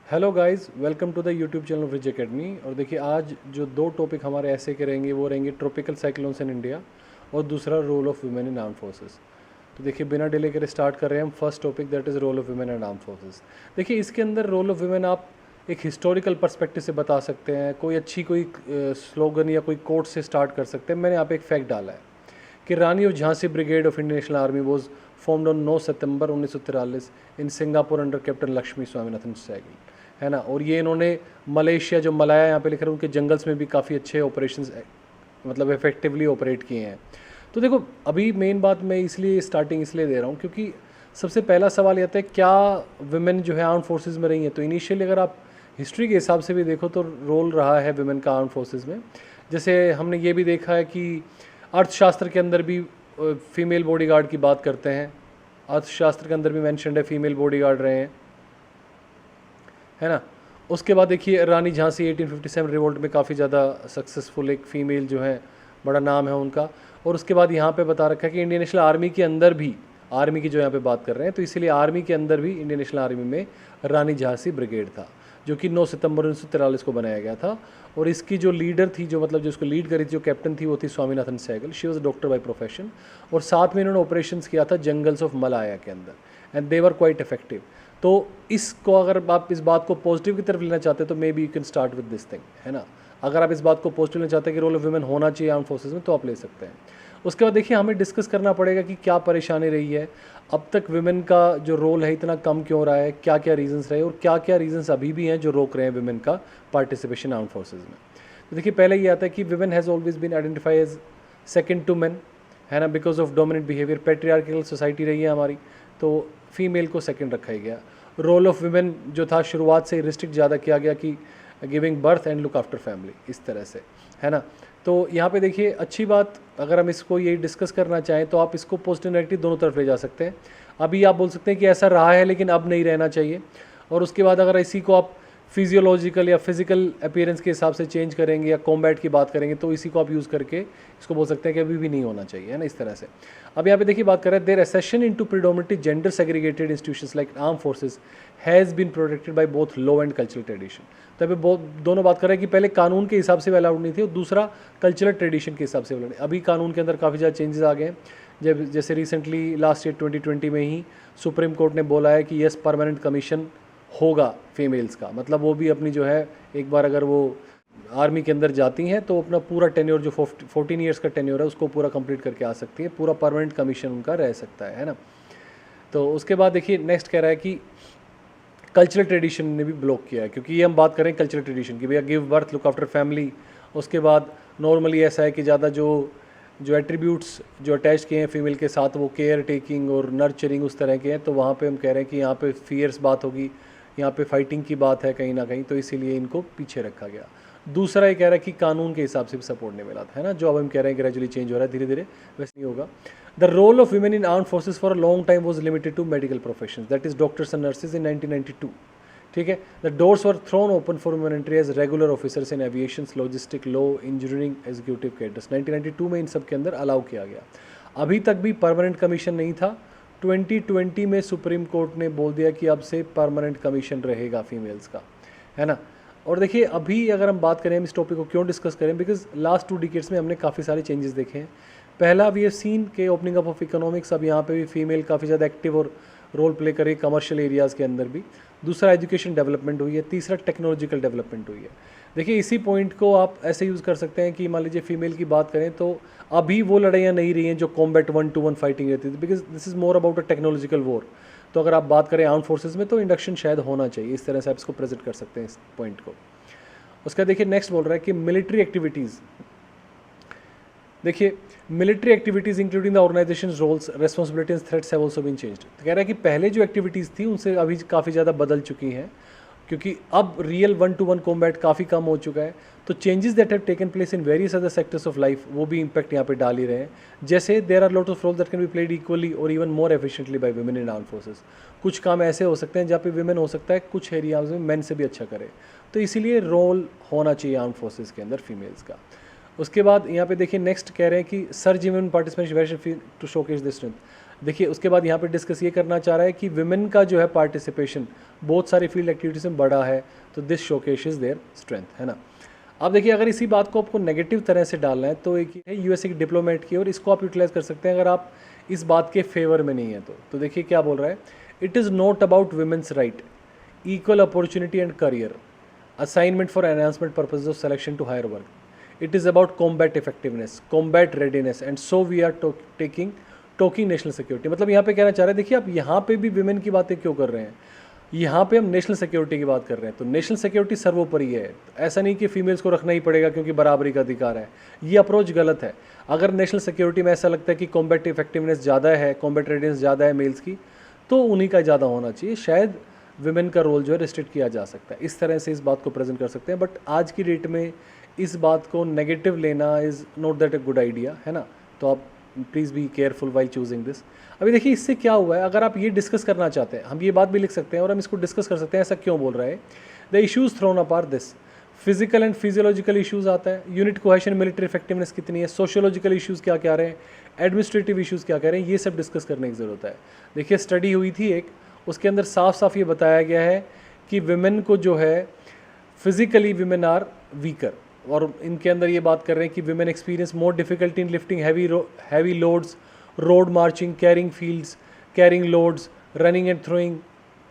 Hello guys, welcome to the YouTube channel Wiz academy. और देखिए, आज जो दो टॉपिक हमारे ऐसे के रहेंगे वो रहेंगे ट्रॉपिकल साइक्लोन्स इन इंडिया और दूसरा role of women in arm forces. तो देखिए, बिना डिले करे स्टार्ट कर रहे हैं हम first topic, that is role of women in arm forces. देखिए, इसके अंदर रोल ऑफ वुमेन आप एक हिस्टोरिकल पर्सपेक्टिव से बता सकते हैं, कोई स्लोगन या कोई कोट से स्टार्ट कर सकते हैं। मैंने यहाँ पे एक फैक्ट डाला है कि Rani of Jhansi brigade of Indian national army was formed on 9 September 1943 in Singapore under captain Lakshmi Swaminathan Sehgal, है ना। और ये इन्होंने मलेशिया, जो मलाया यहाँ पे लिख रहे हैं, उनके जंगल्स में भी काफ़ी अच्छे ऑपरेशंस मतलब इफेक्टिवली ऑपरेट किए हैं। तो देखो, अभी मेन बात मैं इसलिए स्टार्टिंग इसलिए दे रहा हूँ क्योंकि सबसे पहला सवाल ये आता है, क्या वुमेन जो है आर्म फोर्सेस में रही हैं। तो इनिशियली अगर आप हिस्ट्री के हिसाब से भी देखो तो रोल रहा है वुमेन का आर्म फोर्सेस में। जैसे हमने ये भी देखा है कि अर्थशास्त्र के अंदर भी फीमेल बॉडीगार्ड की बात करते हैं, अर्थशास्त्र के अंदर भी मैंशनड है फीमेल बॉडीगार्ड रहे हैं, है ना। उसके बाद देखिए, रानी झांसी 1857 रिवोल्ट में काफ़ी ज़्यादा सक्सेसफुल एक फ़ीमेल जो है, बड़ा नाम है उनका। और उसके बाद यहाँ पे बता रखा है कि इंडियन नेशनल आर्मी के अंदर भी, आर्मी की जो यहाँ पे बात कर रहे हैं, तो इसीलिए आर्मी के अंदर भी इंडियन नेशनल आर्मी में रानी झांसी ब्रिगेड था, जो कि 9 सितंबर 1943 को बनाया गया था। और इसकी जो लीडर थी, जो मतलब जो इसको लीड करी थी, जो कैप्टन थी, वो थी Swaminathan Sehgal. She was doctor by profession. और साथ में इन्होंने ऑपरेशंस किया था जंगल्स ऑफ मलाया के अंदर, and they were quite effective. तो इसको अगर आप इस बात को पॉजिटिव की तरफ लेना चाहते हैं तो may be you can start with this thing, है ना। अगर आप इस बात को पॉजिटिव लेना चाहते हैं कि रोल ऑफ वुमेन होना चाहिए आर्म फोर्सेज में, तो आप ले सकते हैं। उसके बाद देखिए, हमें डिस्कस करना पड़ेगा कि क्या परेशानी रही है, अब तक वुमेन का जो रोल है इतना कम क्यों रहा है, क्या क्या रीजंस रहे और क्या क्या रीजंस अभी भी हैं जो रोक रहे हैं वुमेन का पार्टिसिपेशन आर्म फोर्सेज में। तो देखिए, पहले ये आता है कि women has always been identify as second to men, है ना, because of dominant behaviour. Patriarchal society रही है हमारी, तो फीमेल को सेकेंड रखा ही गया। रोल ऑफ वुमेन जो था शुरुआत से रिस्ट्रिक्ट ज़्यादा किया गया कि giving birth and look after family, इस तरह से, है ना। तो यहाँ पे देखिए, अच्छी बात, अगर हम इसको ये डिस्कस करना चाहें तो आप इसको पॉजिटिव नेगेटिव दोनों तरफ ले जा सकते हैं। अभी आप बोल सकते हैं कि ऐसा रहा है लेकिन अब नहीं रहना चाहिए। और उसके बाद अगर इसी को आप फिजियोलॉजिकल या फिजिकल अपीयरेंस के हिसाब से चेंज करेंगे या कॉम्बैट की बात करेंगे तो इसी को आप यूज़ करके इसको बोल सकते हैं कि अभी भी नहीं होना चाहिए, है ना, इस तरह से। अब यहाँ पे देखिए, बात कर रहे हैं their assertion into predominantly gender segregated institutions like arm forces has been protected by both law and cultural tradition. तो अभी दोनों बात कर रहे हैं कि पहले कानून के हिसाब से भी अलाउड नहीं थी और दूसरा कल्चरल ट्रेडिशन के हिसाब से अलाउड। अभी कानून के अंदर काफ़ी ज़्यादा चेंजेस आ गए हैं। जब जैसे रिसेंटली लास्ट ईयर 2020 में ही सुप्रीम कोर्ट ने बोला है कि यस, परमानेंट कमीशन होगा फीमेल्स का, मतलब वो भी अपनी जो है, एक बार अगर वो आर्मी के अंदर जाती हैं तो अपना पूरा टेन्योर जो 14 ईयर्स का टेन्योर है उसको पूरा कंप्लीट करके आ सकती है, पूरा परमानेंट कमीशन उनका रह सकता है ना। तो उसके बाद देखिए, नेक्स्ट कह रहा है कि कल्चरल ट्रेडिशन ने भी ब्लॉक किया है, क्योंकि ये हम बात करें कल्चरल ट्रेडिशन की, भैया give birth, look after family. उसके बाद नॉर्मली ऐसा है कि ज़्यादा जो जो एट्रीब्यूट्स जो अटैच किए हैं फीमेल के साथ, वो केयर टेकिंग और नर्चरिंग उस तरह के हैं। तो वहाँ पे हम कह रहे हैं कि यहाँ पे फियर्स बात होगी, यहाँ पे फाइटिंग की बात है कहीं ना कहीं, तो इसीलिए इनको पीछे रखा गया। दूसरा ये कह रहा है कि कानून के हिसाब से भी सपोर्ट नहीं मिला था, है ना, जो अब हम कह रहे हैं ग्रेजुअली चेंज हो रहा है धीरे धीरे, वैसे नहीं होगा। The role of women in armed forces for a long time was limited to medical profession, that is doctors and nurses in 1992। ठीक है, the doors were thrown open for women entry as regular officers in aviation, logistic, law, engineering, executive cadres. 1992 में इन सब के अंदर allow किया गया। अभी तक भी परमानेंट कमीशन नहीं था। 2020 में सुप्रीम कोर्ट ने बोल दिया कि अब से परमानेंट कमीशन रहेगा फीमेल्स का, है ना। और देखिए, अभी अगर हम बात करें, हम इस टॉपिक को क्यों डिस्कस करें, बिकॉज लास्ट 2 डिकेड्स में हमने काफ़ी सारे चेंजेस देखे हैं। पहला, वी हैव सीन के ओपनिंग अप ऑफ इकोनॉमिक्स, अब यहाँ पे भी फीमेल काफ़ी ज़्यादा एक्टिव और रोल प्ले करे कमर्शियल एरियाज़ के अंदर भी। दूसरा, एजुकेशन डेवलपमेंट हुई है। तीसरा, टेक्नोलॉजिकल डेवलपमेंट हुई है। देखिए, इसी पॉइंट को आप ऐसे यूज़ कर सकते हैं कि मान लीजिए फीमेल की बात करें तो अभी वो लड़ाइयाँ नहीं रही हैं जो कॉम्बैट 1-to-1 फाइटिंग रहती थी, because this is more about a technological war. तो अगर आप बात करें आर्म फोर्सेज में तो इंडक्शन शायद होना चाहिए, इस तरह से आप इसको प्रेजेंट कर सकते हैं इस पॉइंट को। उसका देखिए, नेक्स्ट बोल रहा है कि मिलिट्री एक्टिविटीज़। देखिए, military activities including the organisation roles, responsibilities, threats have also been changed. तो कह रहा है कि पहले जो एक्टिविटीज़ थी उनसे अभी काफ़ी ज़्यादा बदल चुकी हैं, क्योंकि अब रियल 1-to-1 कॉम्बैट काफ़ी कम हो चुका है। तो changes that have taken place in various other sectors of life, वो भी इम्पैक्ट यहाँ पे डाल ही रहे हैं। जैसे there are lot of roles that can be played equally और even more efficiently by women in armed forces. कुछ काम ऐसे हो सकते हैं जहाँ पे वुमेन हो सकता है कुछ एरियाज में मैन से भी अच्छा करे, तो इसीलिए रोल होना चाहिए आर्म्ड फोर्सेस के अंदर फीमेल्स का। उसके बाद यहाँ पे देखिए, नेक्स्ट कह रहे हैं कि surge women participation to showcase this strength. देखिए उसके बाद यहाँ पे डिस्कस ये करना चाह रहा है कि विमेन का जो है पार्टिसिपेशन बहुत सारी फील्ड एक्टिविटीज़ में बड़ा है, तो दिस शोकेशेस देयर स्ट्रेंथ, है ना। अब देखिए अगर इसी बात को आपको नेगेटिव तरह से डालना है तो एक है यूएसए की डिप्लोमेट की, और इसको आप यूटिलाइज कर सकते हैं अगर आप इस बात के फेवर में नहीं है तो देखिए क्या बोल रहा है, it is not about women's right, equal opportunity and career, assignment for enhancement purposes of selection to higher work. It is about combat effectiveness, combat readiness, and so we are talking national security. मतलब यहाँ पे कहना चाह रहे हैं, देखिए आप यहाँ पे भी विमेन की बातें क्यों कर रहे हैं, यहाँ पे हम नेशनल सिक्योरिटी की बात कर रहे हैं, तो नेशनल सिक्योरिटी सर्वोपरि है। ऐसा नहीं कि फीमेल्स को रखना ही पड़ेगा क्योंकि बराबरी का अधिकार है, ये अप्रोच गलत है। अगर नेशनल सिक्योरिटी में ऐसा लगता है कि कॉम्बैट इफेक्टिवनेस ज़्यादा है, कॉम्बैट रेडिनेस ज़्यादा है मेल्स की, तो उन्हीं का ज़्यादा होना चाहिए। शायद विमेन का रोल जो है रिस्ट्रिक्ट किया जा सकता है, इस तरह से इस बात को प्रेजेंट कर सकते हैं। बट आज की डेट में इस बात को नेगेटिव लेना is not that a good idea, है ना। तो आप please be careful while choosing this. अभी देखिए इससे क्या हुआ है, अगर आप ये डिस्कस करना चाहते हैं, हम ये बात भी लिख सकते हैं और हम इसको डिस्कस कर सकते हैं ऐसा क्यों बोल रहा है। The issues thrown apart this, physical and physiological issues आता है, यूनिट कोहेशन, मिलिट्री इफेक्टिवनेस कितनी है, सोशियोलॉजिकल इशूज़ क्या कह रहे हैं, एडमिनिस्ट्रेटिव इशूज़ क्या कह रहे हैं, ये सब डिस्कस करने की ज़रूरत है। देखिए स्टडी हुई थी एक, उसके अंदर साफ साफ ये बताया गया है कि विमेन को जो है फिजिकली विमेन आर वीकर, और इनके अंदर ये बात कर रहे हैं कि women experience more difficulty in lifting heavy loads, road marching, carrying fields, carrying loads, running and throwing.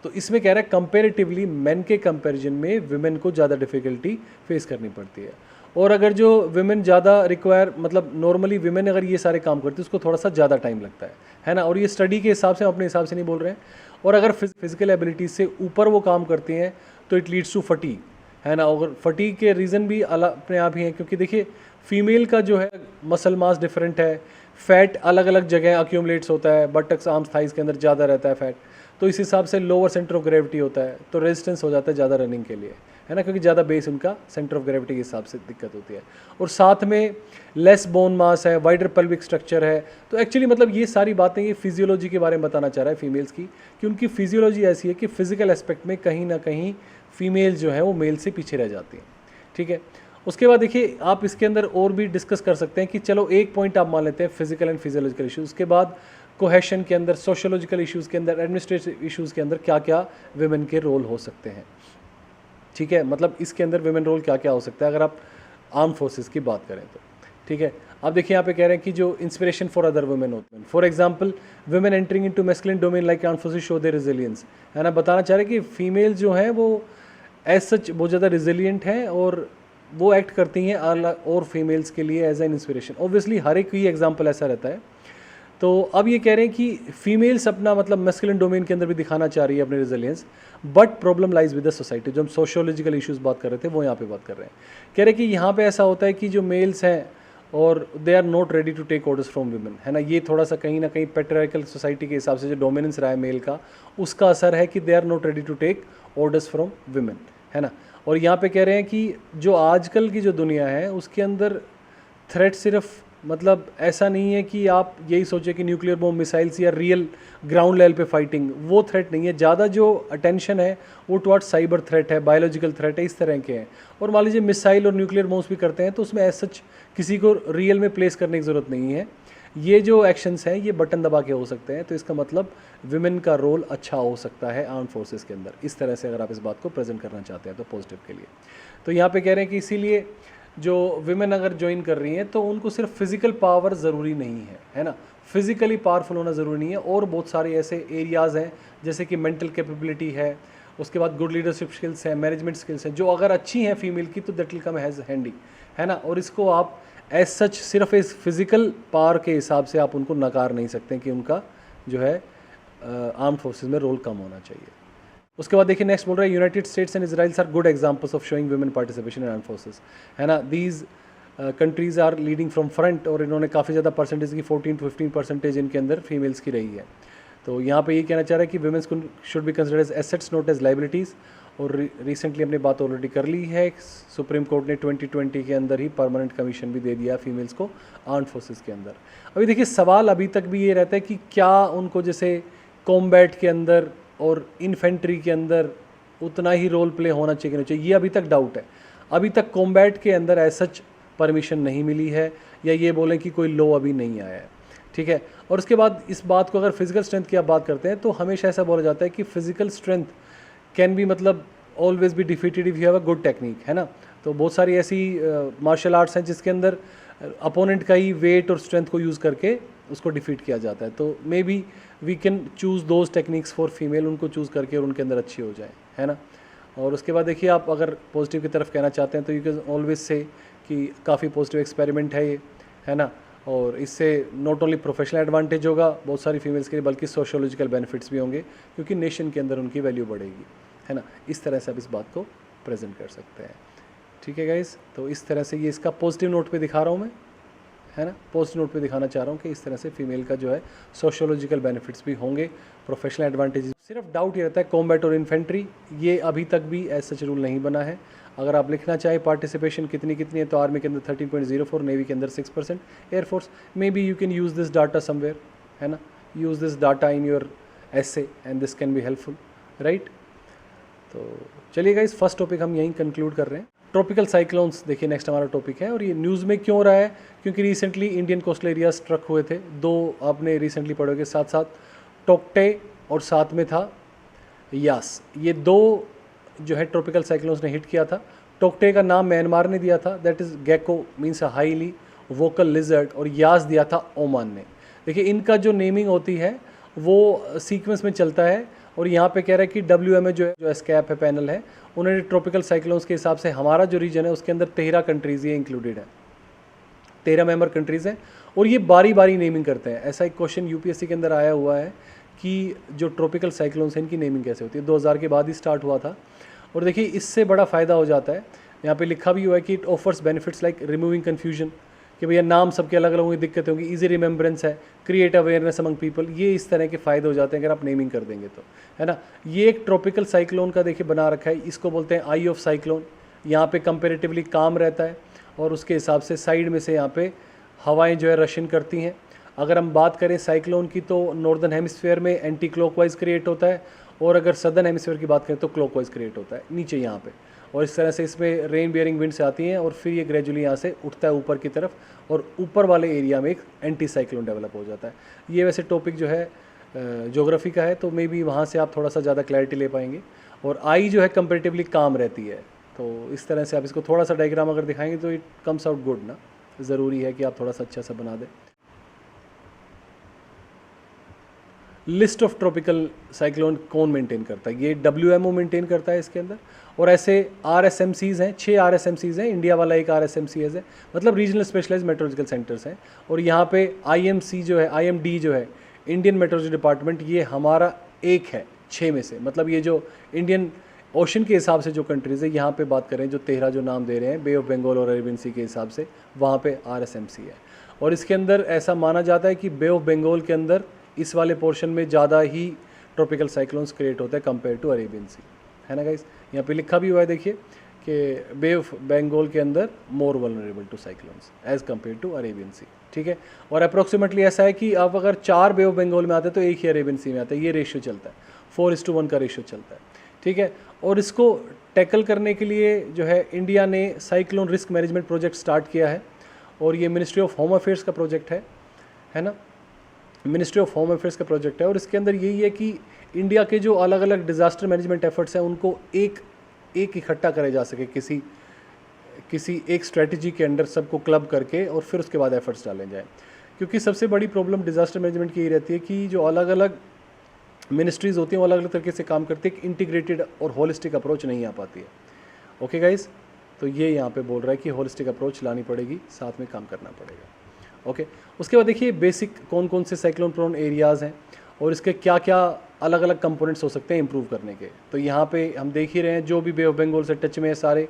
तो इसमें कह रहा है कंपेरेटिवली मेन के कंपैरिजन में विमेन को ज़्यादा डिफिकल्टी फेस करनी पड़ती है। और अगर जो विमेन ज़्यादा रिक्वायर, मतलब नॉर्मली विमेन अगर ये सारे काम करती है उसको थोड़ा सा ज़्यादा टाइम लगता है ना। और ये स्टडी के हिसाब से, हम अपने हिसाब से नहीं बोल रहे हैं। और अगर फिजिकल एबिलिटीज से ऊपर वो काम करती हैं तो इट लीड्स टू फटीग, है ना। और फटीग के रीज़न भी अपने आप ही हैं, क्योंकि देखिए फीमेल का जो है मसल मास डिफरेंट है, फैट अलग अलग जगह अक्यूमुलेट्स होता है, बटक्स, आर्म्स, थाइस के अंदर ज़्यादा रहता है फैट, तो इस हिसाब से लोअर सेंटर ऑफ ग्रेविटी होता है, तो रेजिस्टेंस हो जाता है ज़्यादा रनिंग के लिए, है ना, क्योंकि ज़्यादा बेस उनका सेंटर ऑफ ग्रेविटी के हिसाब से दिक्कत होती है। और साथ में लेस बोन मास है, वाइडर पेल्विक स्ट्रक्चर है। तो एक्चुअली मतलब ये सारी बातें ये फिजियोलॉजी के बारे में बताना चाह रहा है फीमेल्स की, कि उनकी फिजियोलॉजी ऐसी है कि फिजिकल एस्पेक्ट में कहीं ना कहीं फीमेल जो है वो मेल से पीछे रह जाती हैं, ठीक है। उसके बाद देखिए आप इसके अंदर और भी डिस्कस कर सकते हैं कि चलो एक पॉइंट आप मान लेते हैं फिजिकल एंड फिजियोलॉजिकल इशूज़, उसके बाद कोहेशन के अंदर, सोशियोलॉजिकल इश्यूज़ के अंदर, एडमिनिस्ट्रेटिव इश्यूज़ के अंदर क्या क्या विमेन के रोल हो सकते हैं, ठीक है। मतलब इसके अंदर विमेन रोल क्या क्या हो सकता है अगर आप आर्म फोर्सेस की बात करें तो, ठीक है। आप देखिए यहाँ पे कह रहे हैं कि जो इंस्पिरेशन फॉर अदर वुमेन होते हैं, for example women entering into masculine domain like arm forces show their resilience, है ना। बताना चाह रहे हैं कि फीमेल जो हैं वो एज सच बहुत ज़्यादा रेजिलियंट हैं और वो एक्ट करती हैं और फीमेल्स के लिए एज एन इंस्पिरेशन। ऑब्वियसली हर एक ही एग्जाम्पल ऐसा रहता है। तो अब ये कह रहे हैं कि फीमेल्स अपना मतलब मैस्कुलिन डोमेन के अंदर भी दिखाना चाह रही है अपने resilience, but problem lies with the society. जो हम सोशियोलॉजिकल इश्यूज बात कर रहे थे वो यहाँ पे बात कर रहे हैं। कह रहे हैं कि यहाँ पे ऐसा होता है कि जो मेल्स हैं और they are not ready to take orders from women, है ना। ये थोड़ा सा कहीं ना कहीं पेट्रियार्कल सोसाइटी के हिसाब से जो डोमिनेंस रहा है मेल का, उसका असर है कि they are not ready to take orders from women, है ना। और यहाँ पे कह रहे हैं कि जो आजकल की जो दुनिया है उसके अंदर थ्रेट सिर्फ मतलब ऐसा नहीं है कि आप यही सोचें कि न्यूक्लियर बॉम्ब, मिसाइल्स या रियल ग्राउंड लेवल पे फाइटिंग, वो थ्रेट नहीं है। ज़्यादा जो अटेंशन है वो टुवर्ड्स साइबर थ्रेट है, बायोलॉजिकल थ्रेट है, इस तरह के हैं। और मान लीजिए मिसाइल और न्यूक्लियर बॉम्ब्स भी करते हैं तो उसमें एज सच किसी को रियल में प्लेस करने की ज़रूरत नहीं है। ये जो एक्शंस हैं ये बटन दबा के हो सकते हैं। तो इसका मतलब विमेन का रोल अच्छा हो सकता है आर्म फोर्सेस के अंदर, इस तरह से अगर आप इस बात को प्रेजेंट करना चाहते हैं तो पॉजिटिव के लिए। तो यहाँ पे कह रहे हैं कि इसीलिए जो विमेन अगर ज्वाइन कर रही हैं तो उनको सिर्फ फिजिकल पावर ज़रूरी नहीं है ना, फिजिकली पावरफुल होना ज़रूरी नहीं है। और बहुत सारे ऐसे एरियाज़ हैं जैसे कि मेंटल कैपेबिलिटी है, उसके बाद गुड लीडरशिप स्किल्स हैं, मैनेजमेंट स्किल्स हैं, जो अगर अच्छी हैं फीमेल की तो that will come has handy, है ना। और इसको आप एज सच सिर्फ इस फिज़िकल पावर के हिसाब से आप उनको नकार नहीं सकते कि उनका जो है आर्म फोर्सेस में रोल कम होना चाहिए। उसके बाद देखिए नेक्स्ट बोल रहा है United States and Israel are good examples of showing women participation in arm forces, है ना। These countries are leading from front, और इन्होंने काफ़ी ज़्यादा परसेंटेज की 14 to 15% इनके अंदर फीमेल्स की रही है। तो यहाँ पे ये कहना चाह रहा है कि womens should be considered as assets not as liabilities. और रिसेंटली हमने बात ऑलरेडी कर ली है, सुप्रीम कोर्ट ने 2020 के अंदर ही परमानेंट कमीशन भी दे दिया फीमेल्स को आर्म्ड फोर्सेस के अंदर। अभी देखिए सवाल अभी तक भी ये रहता है कि क्या उनको जैसे कॉम्बैट के अंदर और इन्फेंट्री के अंदर उतना ही रोल प्ले होना चाहिए कि नहीं चाहिए, ये अभी तक डाउट है। अभी तक कॉम्बैट के अंदर एज सच परमिशन नहीं मिली है, या ये बोलें कि कोई लॉ अभी नहीं आया है। ठीक है। और उसके बाद इस बात को अगर फिजिकल स्ट्रेंथ की आप बात करते हैं तो हमेशा ऐसा बोला जाता है कि फिजिकल स्ट्रेंथ कैन बी मतलब always be defeated if you have a good technique, है ना। तो बहुत सारी ऐसी मार्शल आर्ट्स हैं जिसके अंदर अपोनेंट का ही वेट और स्ट्रेंथ को यूज़ करके उसको डिफीट किया जाता है। तो maybe we can choose those techniques for female, उनको चूज़ करके और उनके अंदर अच्छी हो जाए, है ना। और उसके बाद देखिए, आप अगर पॉजिटिव की तरफ कहना चाहते हैं तो यू कैन ऑलवेज से कि काफ़ी पॉजिटिव एक्सपेरिमेंट है ये, है ना। और इससे नॉट ओनली प्रोफेशनल एडवांटेज होगा बहुत सारी फीमेल्स के लिए, बल्कि सोशियोलॉजिकल बेनिफिट्स भी होंगे, क्योंकि नेशन के अंदर उनकी वैल्यू बढ़ेगी, है ना। इस तरह से आप इस बात को प्रेजेंट कर सकते हैं, ठीक है गाइस। तो इस तरह से ये इसका पॉजिटिव नोट पे दिखा रहा हूँ मैं, है ना। पॉजिटिव नोट पे दिखाना चाह रहा हूँ कि इस तरह से फीमेल का जो है सोशियोलॉजिकल बेनिफिट्स भी होंगे, प्रोफेशनल एडवांटेज। सिर्फ डाउट ये रहता है कॉम्बैट और इन्फेंट्री, ये अभी तक भी ऐसा सच रूल नहीं बना है। अगर आप लिखना चाहें पार्टिसिपेशन कितनी कितनी है, तो आर्मी के अंदर 13.04, नेवी के अंदर 6%, air force may be you can use this data somewhere, है ना। Use this data in your essay and this can be helpful, right. तो चलिए गाइस, फर्स्ट टॉपिक हम यहीं कंक्लूड कर रहे हैं। ट्रॉपिकल साइक्लोन्स देखिए नेक्स्ट हमारा टॉपिक है, और ये न्यूज़ में क्यों हो रहा है, क्योंकि recently Indian coastal area struck हुए थे दो, आपने रिसेंटली पढ़ोगे, साथ साथ टोक्टे और साथ में था यास। ये दो जो है ट्रॉपिकल साइक्लोन्स ने हिट किया था। टोक्टे का नाम म्यांमार ने दिया था, that is gecko means a highly vocal lizard, और यास दिया था ओमान ने। देखिए इनका जो नेमिंग होती है वो सीक्वेंस में चलता है, और यहाँ पे कह रहा है कि WMA जो है, जो एस्कैप है पैनल है, उन्होंने ट्रॉपिकल साइक्लोन्स के हिसाब से हमारा जो रीजन है उसके अंदर 13 कंट्रीज़ ये इंक्लूडेड है, 13 मेंबर कंट्रीज़ हैं, और ये बारी बारी नेमिंग करते हैं। ऐसा एक क्वेश्चन UPSC के अंदर आया हुआ है कि जो ट्रॉपिकल साइक्लोन्स हैं इनकी नेमिंग कैसे होती है, 2000 के बाद ही स्टार्ट हुआ था। और देखिए इससे बड़ा फ़ायदा हो जाता है, यहाँ पे लिखा भी हुआ है कि it offers benefits like removing confusion, कि भैया नाम सबके अलग अलग होंगे, दिक्कतें होंगी, ईजी रिमेंबरेंस है, क्रिएट अवेयरनेस अमंग पीपल, ये इस तरह के फ़ायदे हो जाते हैं अगर आप नेमिंग कर देंगे तो, है ना। ये एक ट्रॉपिकल साइक्लोन का देखिए बना रखा है, इसको बोलते हैं आई ऑफ साइक्लोन। यहाँ पे कंपेरेटिवली काम रहता है, और उसके हिसाब से साइड में से यहाँ पे हवाएं जो है रशियन करती हैं। अगर हम बात करें साइक्लोन की तो नॉर्दर्न हेमिस्फीयर में एंटी क्लॉकवाइज क्रिएट होता है, और अगर सदर्न हेमिस्फीयर की बात करें तो क्लॉकवाइज क्रिएट होता है नीचे यहाँ पे। और इस तरह से इसमें रेन बियरिंग विंड्स आती हैं, और फिर ये ग्रेजुअली यहाँ से उठता है ऊपर की तरफ, और ऊपर वाले एरिया में एक एंटी साइक्लोन डेवलप हो जाता है। ये वैसे टॉपिक जो है ज्योग्राफी का है, तो मे बी वहाँ से आप थोड़ा सा ज़्यादा क्लैरिटी ले पाएंगे। और आई जो है कंपेरेटिवली काम रहती है, तो इस तरह से आप इसको थोड़ा सा डायग्राम अगर दिखाएंगे तो इट कम्स आउट गुड ना। ज़रूरी है कि आप थोड़ा सा अच्छा सा बना दें। लिस्ट ऑफ ट्रॉपिकल साइक्लोन कौन मेंटेन करता है, ये WMO मेंटेन करता है इसके अंदर। और ऐसे RSMCs हैं, 6 RSMCs हैं, इंडिया वाला एक RSMCs है, मतलब रीजनल स्पेशलाइज्ड मेट्रोलॉजिकल सेंटर्स हैं। और यहाँ पे IMC जो है, IMD जो है, इंडियन मेट्रोलॉजी डिपार्टमेंट, ये हमारा एक है 6 में से। मतलब ये जो इंडियन ओशन के हिसाब से जो कंट्रीज़ है, यहाँ पे बात करें जो 13 जो नाम दे रहे हैं, बे ऑफ बंगाल और अरेबियन सी के हिसाब से, वहाँ पे RSMC है। और इसके अंदर ऐसा माना जाता है कि बे ऑफ बंगाल के अंदर इस वाले पोर्शन में ज़्यादा ही ट्रॉपिकल साइक्लोन्स क्रिएट होता है कंपेयर टू अरेबियन सी, है ना गाइस। यहाँ पे लिखा भी हुआ है देखिए कि बे ऑफ बंगाल के अंदर more vulnerable to cyclones as compare to Arabian sea, ठीक है। और अप्रोक्सीमेटली ऐसा है कि आप अगर 4 बे ऑफ बंगाल में आते हैं तो एक ही अरेबियन सी में आता है, ये रेशियो चलता है, 4:1 का रेशियो चलता है, ठीक है। और इसको टैकल करने के लिए जो है इंडिया ने cyclone risk management project start किया है, और ये मिनिस्ट्री ऑफ होम अफेयर्स का प्रोजेक्ट है ना, मिनिस्ट्री ऑफ होम अफेयर्स का प्रोजेक्ट है। और इसके अंदर यही है कि इंडिया के जो अलग अलग डिज़ास्टर मैनेजमेंट एफर्ट्स हैं उनको एक इकट्ठा करे जा सके, किसी एक स्ट्रेटजी के अंडर सबको क्लब करके, और फिर उसके बाद एफर्ट्स डाले जाए। क्योंकि सबसे बड़ी प्रॉब्लम डिज़ास्टर मैनेजमेंट की यही रहती है कि जो अलग अलग मिनिस्ट्रीज़ होती हैं वो अलग अलग तरीके से काम करती है, एक इंटीग्रेटेड और होलिस्टिक अप्रोच नहीं आ पाती है। ओके गाइज, तो ये यहाँ पे बोल रहा है कि होलिस्टिक अप्रोच लानी पड़ेगी, साथ में काम करना पड़ेगा। ओके, उसके बाद देखिए बेसिक कौन कौन से साइक्लोन प्रोन एरियाज़ हैं और इसके क्या क्या अलग अलग कंपोनेंट्स हो सकते हैं इंप्रूव करने के। तो यहाँ पे हम देख ही रहे हैं जो भी बे ऑफ बंगाल से टच में है सारे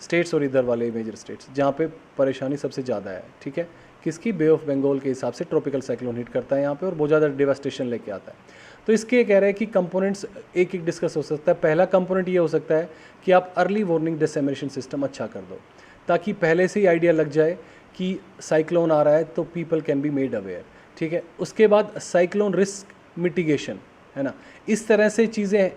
स्टेट्स और इधर वाले मेजर स्टेट्स जहाँ पे परेशानी सबसे ज़्यादा है, ठीक है। किसकी, बे ऑफ बंगाल के हिसाब से ट्रॉपिकल साइक्लोन हिट करता है यहाँ पे और बहुत ज़्यादा डिवास्टेशन लेके आता है। तो इसके कह रहे हैं कि कंपोनेंट्स एक एक डिस्कस हो सकता है। पहला कंपोनेंट ये हो सकता है कि आप अर्ली वार्निंग डिसेमिनेशन सिस्टम अच्छा कर दो, ताकि पहले से ही आइडिया लग जाए कि साइक्लोन आ रहा है तो people can be made aware, ठीक है। उसके बाद साइक्लोन रिस्क मिटिगेशन, है ना, इस तरह से चीज़ें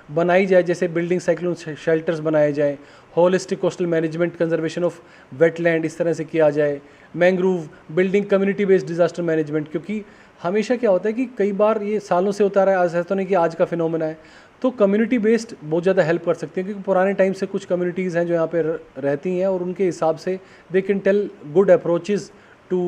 बनाई जाए, जैसे बिल्डिंग साइक्लोन शेल्टर्स बनाए जाए, holistic coastal management, conservation of wetland इस तरह से किया जाए, mangrove, building community based disaster management, क्योंकि हमेशा क्या होता है कि कई बार ये सालों से होता रहा है, ऐसा तो नहीं कि आज का फिनोमेना है, तो कम्युनिटी बेस्ड बहुत ज़्यादा हेल्प कर सकती हैं, क्योंकि पुराने टाइम से कुछ कम्युनिटीज़ हैं जो यहाँ पे रहती हैं और उनके हिसाब से they can tell good approaches to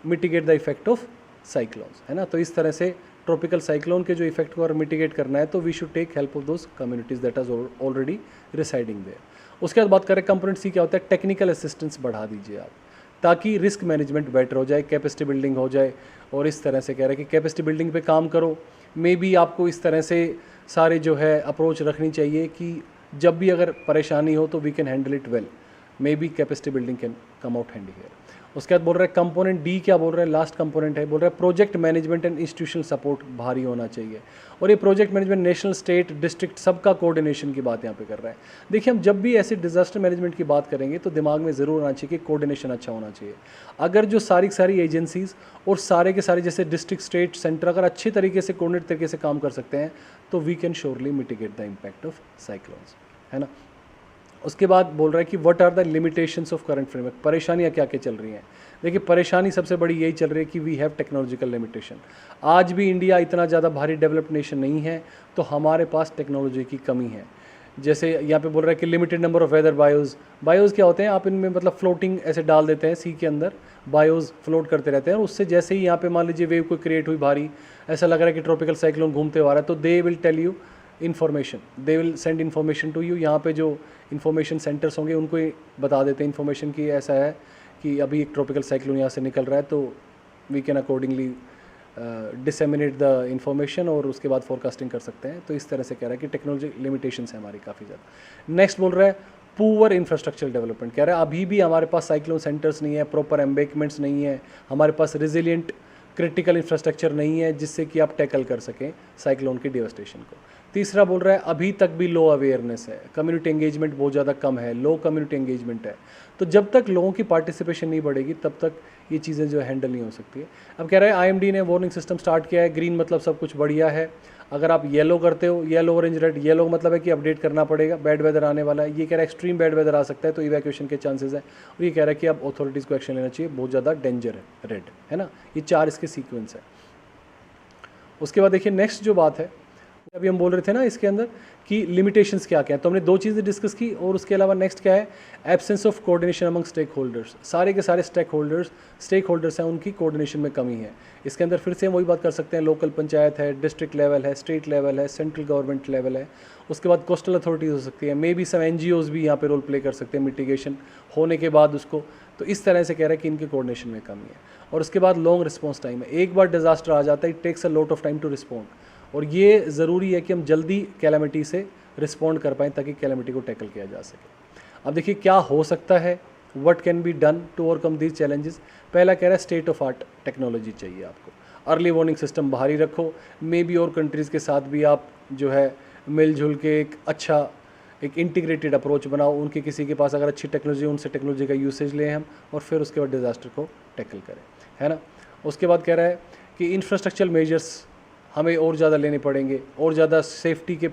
mitigate the effect of cyclones, है ना। तो इस तरह से ट्रॉपिकल साइक्लोन के जो इफेक्ट को अगर मिटिगेट करना है तो we should take help of those communities that are already residing there. उसके बाद बात करें कंपोनेंट सी क्या होता है, टेक्निकल असिस्टेंस बढ़ा दीजिए आप, ताकि रिस्क मैनेजमेंट बेटर हो जाए, कैपेसिटी बिल्डिंग हो जाए। और इस तरह से कह रहे हैं कि कैपेसिटी बिल्डिंग पे काम करो, मे बी आपको इस तरह से सारे जो है अप्रोच रखनी चाहिए कि जब भी अगर परेशानी हो तो we can handle it well, maybe capacity building can come out handy here. उसके बाद बोल रहे हैं कंपोनेंट डी क्या बोल रहे हैं, लास्ट कंपोनेंट है, बोल रहे हैं project management and institutional support भारी होना चाहिए। और ये project management national, state, district सबका कोऑर्डिनेशन की बात यहाँ पे कर रहा है। देखिए हम जब भी ऐसे डिजास्टर मैनेजमेंट की बात करेंगे तो दिमाग में ज़रूर आना चाहिए कि कोऑर्डिनेशन अच्छा होना चाहिए। अगर जो सारी एजेंसीज़ और सारे के सारे जैसे डिस्ट्रिक्ट, स्टेट, सेंटर अगर अच्छे तरीके से कोऑर्डिनेट तरीके से काम कर सकते हैं तो we can surely mitigate the impact of cyclones, है ना। उसके बाद बोल रहा है कि what are the limitations of current framework, परेशानियाँ क्या क्या चल रही हैं। देखिए परेशानी सबसे बड़ी यही चल रही है कि वी हैव टेक्नोलॉजिकल लिमिटेशन। आज भी इंडिया इतना ज़्यादा भारी डेवलप्ड नेशन नहीं है, तो हमारे पास टेक्नोलॉजी की कमी है। जैसे यहाँ पे बोल रहा है कि लिमिटेड नंबर ऑफ वेदर बायोज, बायोज क्या होते हैं, आप इनमें मतलब फ्लोटिंग ऐसे डाल देते हैं सी के अंदर, बायोज फ्लोट करते रहते हैं और उससे जैसे ही यहाँ पे मान लीजिए वेव कोई क्रिएट हुई भारी, ऐसा लग रहा है कि ट्रॉपिकल साइक्लोन घूमते हुआ आ रहा है, तो they will tell you information, they will send information to you. यहाँ पे जो इन्फॉर्मेशन सेंटर्स होंगे उनको बता देते हैं इन्फॉर्मेशन की ऐसा है कि अभी एक ट्रॉपिकल साइक्लोन यहाँ से निकल रहा है, तो we can accordingly disseminate the information और उसके बाद फोरकास्टिंग कर सकते हैं। तो इस तरह से कह रहा है कि टेक्नोलॉजी लिमिटेशंस है हमारी काफ़ी ज़्यादा। नेक्स्ट बोल रहा है पुअर इंफ्रास्ट्रक्चर डेवलपमेंट, कह रहा है अभी भी हमारे पास साइक्लोन सेंटर्स नहीं है, प्रॉपर एम्बैंकमेंट्स नहीं है, हमारे पास रेजिलियंट क्रिटिकल इंफ्रास्ट्रक्चर नहीं है जिससे कि आप टैकल कर सकें साइक्लोन की डेवस्टेशन को। तीसरा बोल रहा है अभी तक भी लो अवेयरनेस है, कम्युनिटी एंगेजमेंट बहुत ज़्यादा कम है, लो कम्युनिटी एंगेजमेंट है। तो जब तक लोगों की पार्टिसिपेशन नहीं बढ़ेगी तब तक ये चीज़ें जो हैंडल नहीं हो सकती है। अब कह रहे हैं आईएमडी ने वार्निंग सिस्टम स्टार्ट किया है, ग्रीन मतलब सब कुछ बढ़िया है, अगर आप येलो करते हो, येलो ऑरेंज रेड, येलो मतलब है कि अपडेट करना पड़ेगा, बैड वेदर आने वाला है, ये कह रहा है एक्सट्रीम बैड वेदर आ सकता है तो इवैक्यूएशन के चांसेस है, और ये कह रहा है कि अब अथॉरिटीज़ को एक्शन लेना चाहिए, बहुत ज़्यादा डेंजर है, रेड, है ना। ये चार इसके सीक्वेंस है। उसके बाद देखिए नेक्स्ट जो बात है, अभी हम बोल रहे थे ना इसके अंदर कि लिमिटेशंस क्या क्या है, तो हमने दो चीज़ें डिस्कस की, और उसके अलावा नेक्स्ट क्या है, absence of coordination among stakeholders. सारे के सारे स्टेक होल्डर्स हैं, उनकी कोऑर्डिनेशन में कमी है। इसके अंदर फिर से हम वही बात कर सकते हैं, लोकल पंचायत है, डिस्ट्रिक्ट लेवल है, स्टेट लेवल है, सेंट्रल गवर्नमेंट लेवल है, उसके बाद कोस्टल अथॉरिटीज़ हो सकती है, मे बी सब एनजीओज़ भी यहाँ पे रोल प्ले कर सकते हैं मिटिगेशन होने के बाद उसको। तो इस तरह से कह रहा है कि इनके कोऑर्डिनेशन में कमी है। और उसके बाद लॉन्ग रिस्पॉन्स टाइम है, एक बार डिजास्टर आ जाता है, it takes a lot of time to respond, और ये ज़रूरी है कि हम जल्दी कैलेमिटी से रिस्पॉन्ड कर पाएँ ताकि कैलेमिटी को टैकल किया जा सके। अब देखिए क्या हो सकता है, what can be done to overcome these challenges. पहला कह रहा है स्टेट ऑफ आर्ट टेक्नोलॉजी चाहिए आपको, अर्ली वार्निंग सिस्टम बाहर ही रखो, मे बी और कंट्रीज़ के साथ भी आप जो है मिलजुल के एक अच्छा एक इंटीग्रेटेड अप्रोच बनाओ, उनके किसी के पास अगर अच्छी टेक्नोलॉजी, उनसे टेक्नोलॉजी का यूसेज लें हम, और फिर उसके बाद डिज़ास्टर को टैकल करें, है ना। उसके बाद कह रहा है कि इंफ्रास्ट्रक्चरल मेजर्स हमें और ज़्यादा लेने पड़ेंगे, और ज़्यादा सेफ्टी के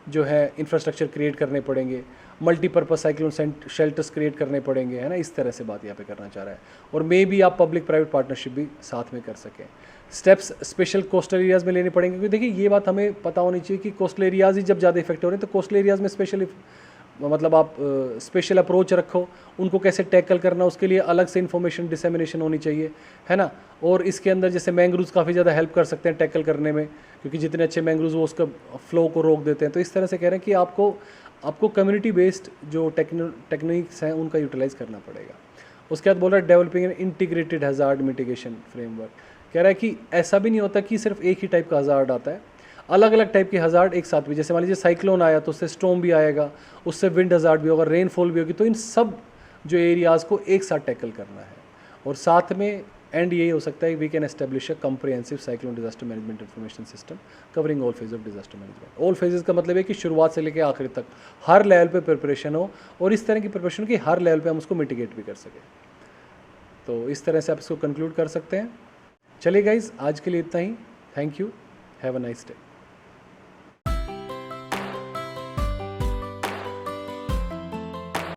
जो है इंफ्रास्ट्रक्चर क्रिएट करने पड़ेंगे, मल्टीपर्पज़ साइक्लोन शेल्टर्स क्रिएट करने पड़ेंगे, है ना। इस तरह से बात यहाँ पे करना चाह रहा है, और मे भी आप पब्लिक प्राइवेट पार्टनरशिप भी साथ में कर सकें। स्टेप्स स्पेशल कोस्टल एरियाज़ में लेने पड़ेंगे, क्योंकि देखिए ये बात हमें पता होनी चाहिए कि कोस्टल एरियाज़ ही जब ज़्यादा इफेक्ट हो रहे हैं तो कोस्टल एरियाज़ में स्पेशल मतलब आप स्पेशल अप्रोच रखो, उनको कैसे टैकल करना उसके लिए अलग से इन्फॉर्मेशन डिसेमिनेशन होनी चाहिए, है ना। और इसके अंदर जैसे मैंग्रोव्स काफ़ी ज़्यादा हेल्प कर सकते हैं टैकल करने में, क्योंकि जितने अच्छे मैंग्रोव्स वो उसका फ्लो को रोक देते हैं। तो इस तरह से कह रहे हैं कि आपको कम्युनिटी बेस्ड जो टेक्निक्स हैं उनका यूटिलाइज़ करना पड़ेगा। उसके बाद बोल रहा है developing an integrated hazard mitigation framework, कह रहा है कि ऐसा भी नहीं होता कि सिर्फ एक ही टाइप का हज़ार्ड आता है, अलग अलग टाइप के हज़ार्ड एक साथ भी, जैसे मान लीजिए साइक्लोन आया तो उससे स्टॉर्म भी आएगा, उससे विंड हज़ार्ड भी होगा, रेनफॉल भी होगी, तो इन सब जो एरियाज़ को एक साथ टैकल करना है। और साथ में एंड यही हो सकता है we can establish a comprehensive cyclone disaster management information system covering all phase of disaster management. All phases का मतलब है कि शुरुआत से लेकर आखिर तक हर लेवल पे प्रिपरेशन हो, और इस तरह की प्रिपरेशन की हर लेवल पे हम उसको मिटिगेट भी कर सकें। तो इस तरह से आप इसको कंक्लूड कर सकते हैं। चलिए गाइज, आज के लिए इतना ही। Thank you, have a nice day.